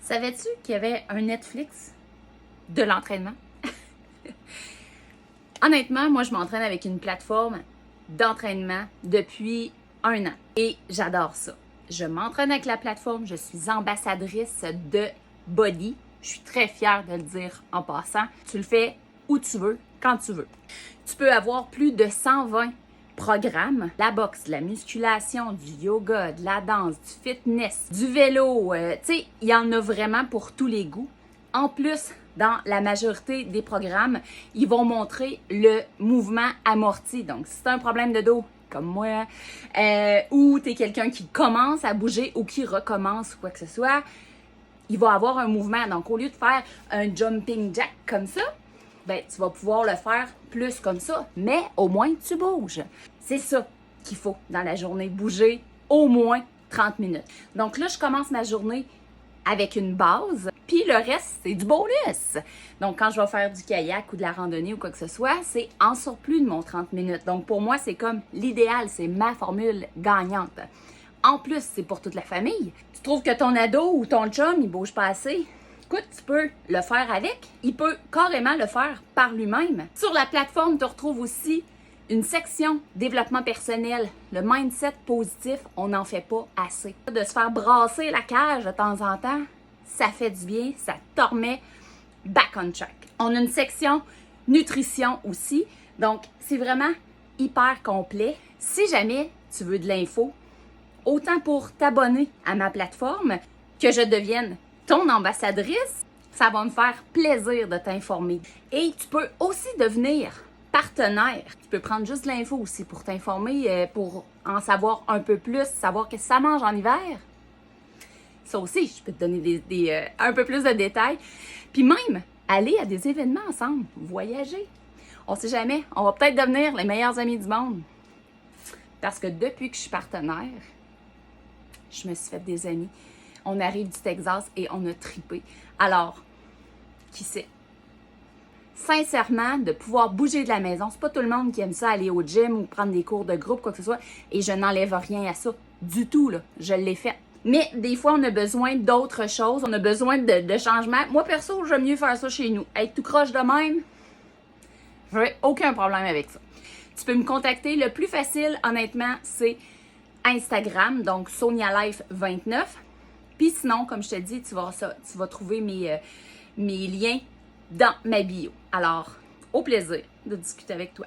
Savais-tu qu'il y avait un Netflix de l'entraînement? Honnêtement, moi, je m'entraîne avec une plateforme d'entraînement depuis 1 an et j'adore ça. Je m'entraîne avec la plateforme, je suis ambassadrice de Body. Je suis très fière de le dire en passant. Tu le fais où tu veux, quand tu veux. Tu peux avoir plus de 120 programmes, la boxe, la musculation, du yoga, de la danse, du fitness, du vélo, tu sais, il y en a vraiment pour tous les goûts. En plus, dans la majorité des programmes, ils vont montrer le mouvement amorti. Donc, si tu as un problème de dos, comme moi, ou tu es quelqu'un qui commence à bouger ou qui recommence ou quoi que ce soit, il va avoir un mouvement. Donc, au lieu de faire un jumping jack comme ça, ben, tu vas pouvoir le faire plus comme ça, mais au moins tu bouges. C'est ça qu'il faut dans la journée, bouger au moins 30 minutes. Donc là, je commence ma journée avec une base, puis le reste, c'est du bonus. Donc quand je vais faire du kayak ou de la randonnée ou quoi que ce soit, c'est en surplus de mon 30 minutes. Donc pour moi, c'est comme l'idéal, c'est ma formule gagnante. En plus, c'est pour toute la famille. Tu trouves que ton ado ou ton chum, il bouge pas assez? Écoute, tu peux le faire avec. Il peut carrément le faire par lui-même. Sur la plateforme, tu retrouves aussi une section développement personnel. Le mindset positif, on n'en fait pas assez. De se faire brasser la cage de temps en temps, ça fait du bien, ça te remet back on track. On a une section nutrition aussi. Donc, c'est vraiment hyper complet. Si jamais tu veux de l'info, autant pour t'abonner à ma plateforme que je devienne ton ambassadrice, ça va me faire plaisir de t'informer. Et tu peux aussi devenir partenaire. Tu peux prendre juste l'info aussi pour t'informer, pour en savoir un peu plus, savoir qu'est-ce que ça mange en hiver. Ça aussi, je peux te donner un peu plus de détails. Puis même, aller à des événements ensemble, voyager. On sait jamais, on va peut-être devenir les meilleurs amis du monde. Parce que depuis que je suis partenaire, je me suis fait des amis. On arrive du Texas et on a tripé. Alors, qui sait? Sincèrement, de pouvoir bouger de la maison, c'est pas tout le monde qui aime ça, aller au gym ou prendre des cours de groupe, quoi que ce soit. Et je n'enlève rien à ça du tout, là. Je l'ai fait. Mais des fois, on a besoin d'autres choses. On a besoin de changements. Moi, perso, j'aime mieux faire ça chez nous. Être tout croche de même, j'aurais aucun problème avec ça. Tu peux me contacter. Le plus facile, honnêtement, c'est Instagram, donc SoniaLife29. Puis sinon, comme je te dis, tu vas trouver mes liens dans ma bio. Alors, au plaisir de discuter avec toi.